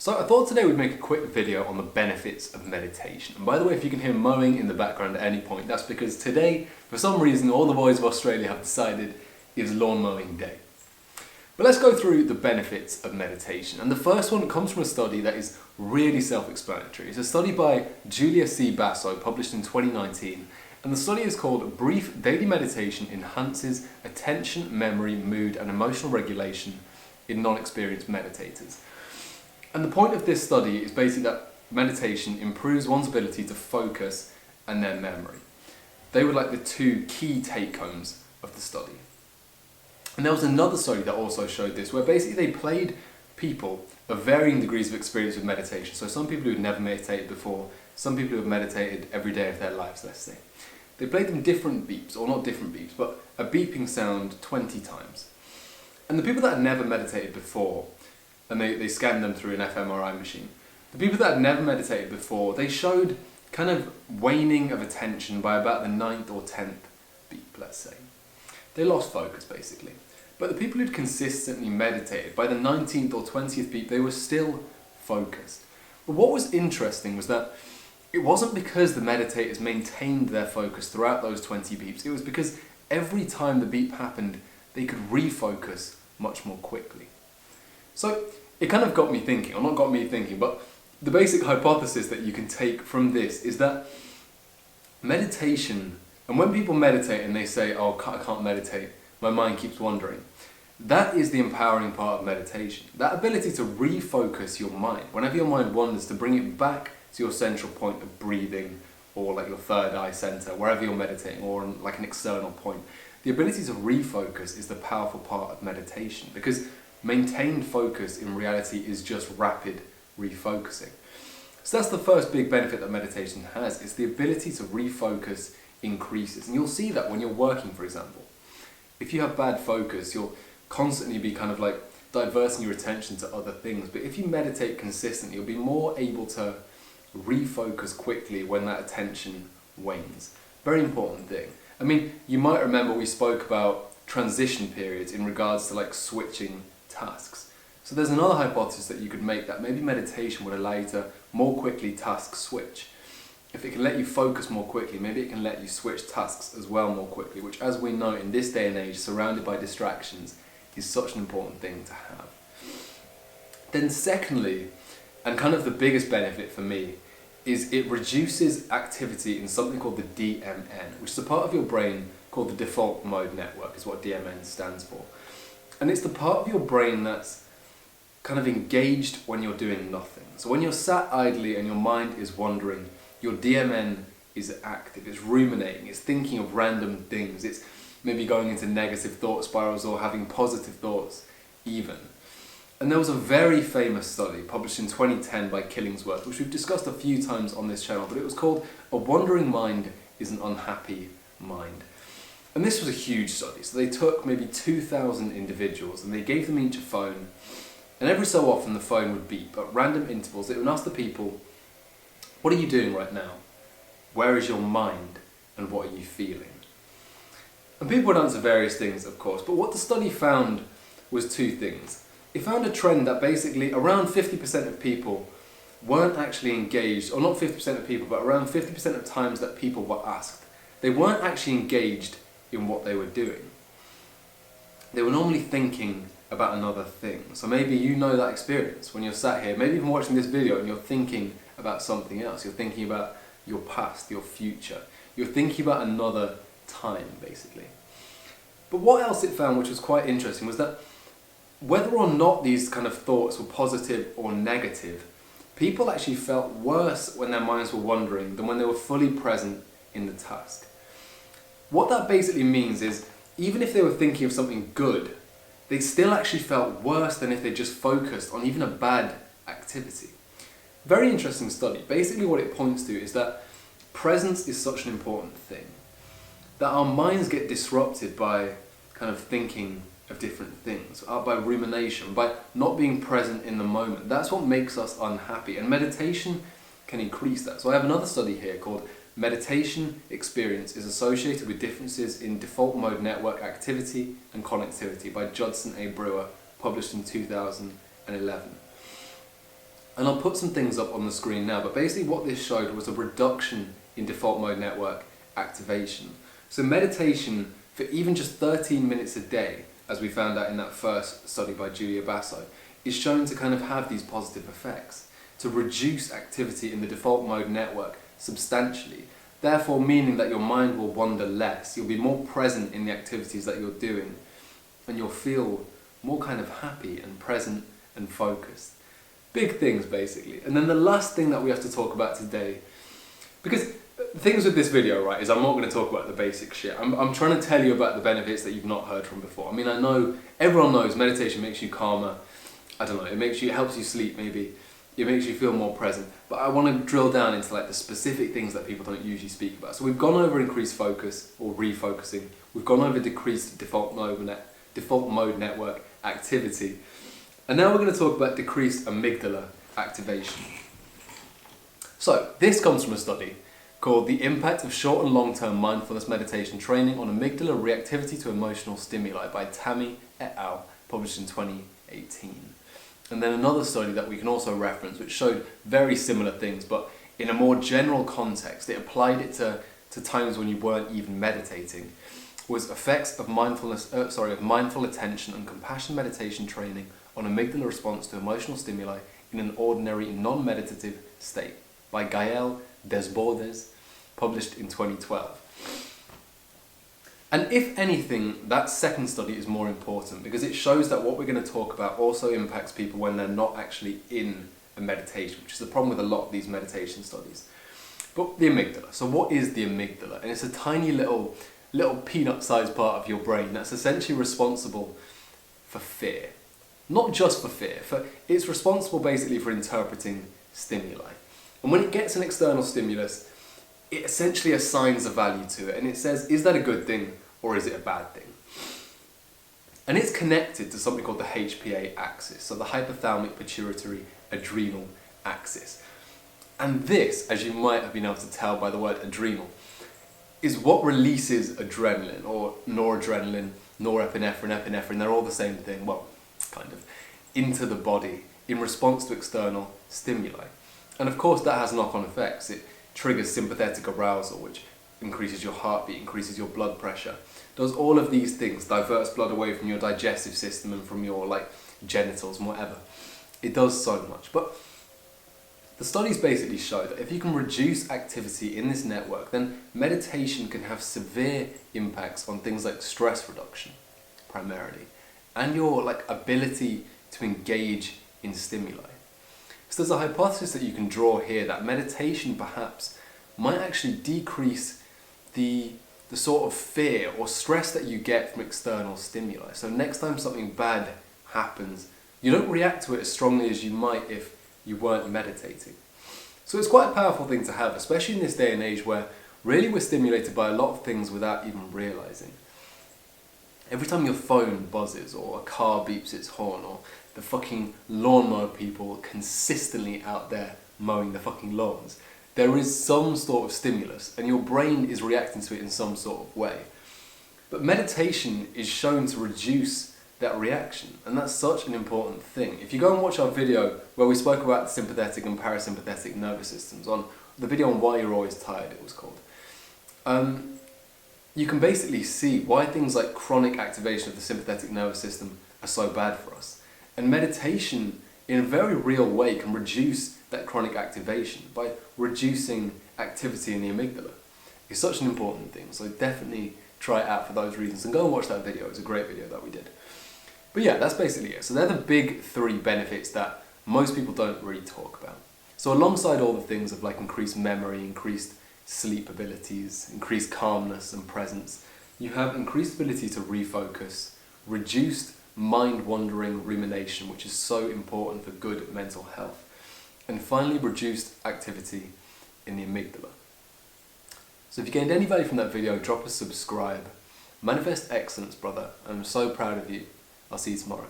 So I thought today we'd make a quick video on the benefits of meditation. And by the way, if you can hear mowing in the background at any point, that's because today, for some reason, all the boys of Australia have decided it's lawn mowing day. But let's go through the benefits of meditation. And the first one comes from a study that is really self-explanatory. It's a study by Julia C. Basso, published in 2019. And the study is called Brief Daily Meditation Enhances Attention, Memory, Mood, and Emotional Regulation in Non-Experienced Meditators. And the point of this study is basically that meditation improves one's ability to focus and their memory. They were like the two key take-homes of the study. And there was another study that also showed this, where basically they played people of varying degrees of experience with meditation. So some people who had never meditated before, some people who have meditated every day of their lives, let's say. They played them different beeps, or not different beeps, but a beeping sound 20 times. And the people that had never meditated before, and they scanned them through an fMRI machine. The people that had never meditated before, they showed kind of waning of attention by about the 9th or 10th beep, let's say. They lost focus, basically. But the people who'd consistently meditated, by the 19th or 20th beep, they were still focused. But what was interesting was that it wasn't because the meditators maintained their focus throughout those 20 beeps. It was because every time the beep happened, they could refocus much more quickly. So it kind of got me thinking, or not got me thinking, but the basic hypothesis that you can take from this is that meditation, and when people meditate and they say, oh, I can't meditate, my mind keeps wandering, that is the empowering part of meditation. That ability to refocus your mind, whenever your mind wanders, to bring it back to your central point of breathing, or like your third eye center, wherever you're meditating, or like an external point. The ability to refocus is the powerful part of meditation, because maintained focus in reality is just rapid refocusing. So that's the first big benefit that meditation has, is the ability to refocus increases. And you'll see that when you're working, for example. If you have bad focus, you'll constantly be kind of like diverting your attention to other things. But if you meditate consistently, you'll be more able to refocus quickly when that attention wanes. Very important thing. I mean, you might remember we spoke about transition periods in regards to like switching tasks. So there's another hypothesis that you could make, that maybe meditation would allow you to more quickly task switch. If it can let you focus more quickly, maybe it can let you switch tasks as well more quickly, which, as we know in this day and age, surrounded by distractions, is such an important thing to have. Then secondly, and kind of the biggest benefit for me, is it reduces activity in something called the DMN, which is a part of your brain called the default mode network, is what DMN stands for. And it's the part of your brain that's kind of engaged when you're doing nothing. So when you're sat idly and your mind is wandering, your DMN is active, it's ruminating, it's thinking of random things, it's maybe going into negative thought spirals or having positive thoughts even. And there was a very famous study published in 2010 by Killingsworth, which we've discussed a few times on this channel, but it was called A Wandering Mind is an Unhappy Mind. And this was a huge study. So they took maybe 2,000 individuals and they gave them each a phone, and every so often the phone would beep at random intervals. It would ask the people, what are you doing right now? Where is your mind? And what are you feeling? And people would answer various things, of course, but what the study found was two things. It found a trend that basically around 50% of people weren't actually engaged, or not 50% of people, but around 50% of times that people were asked, they weren't actually engaged in what they were doing. They were normally thinking about another thing. So maybe you know that experience when you're sat here, maybe even watching this video, and you're thinking about something else. You're thinking about your past, your future. You're thinking about another time, basically. But what else it found, which was quite interesting, was that whether or not these kind of thoughts were positive or negative, people actually felt worse when their minds were wandering than when they were fully present in the task. What that basically means is, even if they were thinking of something good, they still actually felt worse than if they just focused on even a bad activity. Very interesting study. Basically what it points to is that presence is such an important thing. That our minds get disrupted by kind of thinking of different things, by rumination, by not being present in the moment. That's what makes us unhappy, and meditation can increase that. So I have another study here called Meditation Experience is Associated with Differences in Default Mode Network Activity and Connectivity by Judson A. Brewer, published in 2011. And I'll put some things up on the screen now, but basically what this showed was a reduction in default mode network activation. So meditation for even just 13 minutes a day, as we found out in that first study by Julia Basso, is shown to kind of have these positive effects, to reduce activity in the default mode network substantially, therefore meaning that your mind will wander less, you'll be more present in the activities that you're doing, and you'll feel more kind of happy and present and focused. Big things basically. And then the last thing that we have to talk about today, because things with this video, right, is I'm not going to talk about the basic shit. I'm trying to tell you about the benefits that you've not heard from before. I mean, I know, everyone knows meditation makes you calmer. I don't know, it helps you sleep maybe. It makes you feel more present. But I want to drill down into like the specific things that people don't usually speak about. So we've gone over increased focus or refocusing. We've gone over decreased default mode network activity. And now we're going to talk about decreased amygdala activation. So this comes from a study called The Impact of Short and Long-Term Mindfulness Meditation Training on Amygdala Reactivity to Emotional Stimuli by Tammy et al., published in 2018. And then another study that we can also reference, which showed very similar things, but in a more general context. It applied it to times when you weren't even meditating, was effects of mindful attention and compassion meditation training on amygdala response to emotional stimuli in an ordinary non-meditative state by Gael Desbordes, published in 2012. And if anything, that second study is more important because it shows that what we're going to talk about also impacts people when they're not actually in a meditation, which is the problem with a lot of these meditation studies. But the amygdala. So what is the amygdala? And it's a tiny little peanut-sized part of your brain that's essentially responsible for fear. Not just for fear, it's responsible basically for interpreting stimuli. And when it gets an external stimulus, it essentially assigns a value to it, and it says, is that a good thing or is it a bad thing? And it's connected to something called the HPA axis, so the hypothalamic pituitary adrenal axis. And this, as you might have been able to tell by the word adrenal, is what releases adrenaline, or noradrenaline, norepinephrine, epinephrine, they're all the same thing, well, kind of, into the body in response to external stimuli. And of course that has knock-on effects. It triggers sympathetic arousal, which increases your heartbeat, increases your blood pressure, does all of these things, diverts blood away from your digestive system and from your genitals and whatever. It does so much. But the studies basically show that if you can reduce activity in this network, then meditation can have severe impacts on things like stress reduction, primarily, and your ability to engage in stimuli. So there's a hypothesis that you can draw here that meditation perhaps might actually decrease the sort of fear or stress that you get from external stimuli. So next time something bad happens, you don't react to it as strongly as you might if you weren't meditating. So it's quite a powerful thing to have, especially in this day and age where really we're stimulated by a lot of things without even realizing. Every time your phone buzzes or a car beeps its horn or the fucking lawnmower people consistently out there mowing the fucking lawns, there is some sort of stimulus and your brain is reacting to it in some sort of way. But meditation is shown to reduce that reaction, and that's such an important thing. If you go and watch our video where we spoke about the sympathetic and parasympathetic nervous systems, on the video on why you're always tired, it was called, you can basically see why things like chronic activation of the sympathetic nervous system are so bad for us. And meditation, in a very real way, can reduce that chronic activation by reducing activity in the amygdala. It's such an important thing, so definitely try it out for those reasons. And go and watch that video, it's a great video that we did. But yeah, that's basically it. So they're the big three benefits that most people don't really talk about. So alongside all the things of increased memory, increased sleep abilities, increased calmness and presence, you have increased ability to refocus, reduced mind-wandering rumination, which is so important for good mental health, and finally reduced activity in the amygdala. So if you gained any value from that video, drop a subscribe. Manifest excellence, brother. I'm so proud of you. I'll see you tomorrow.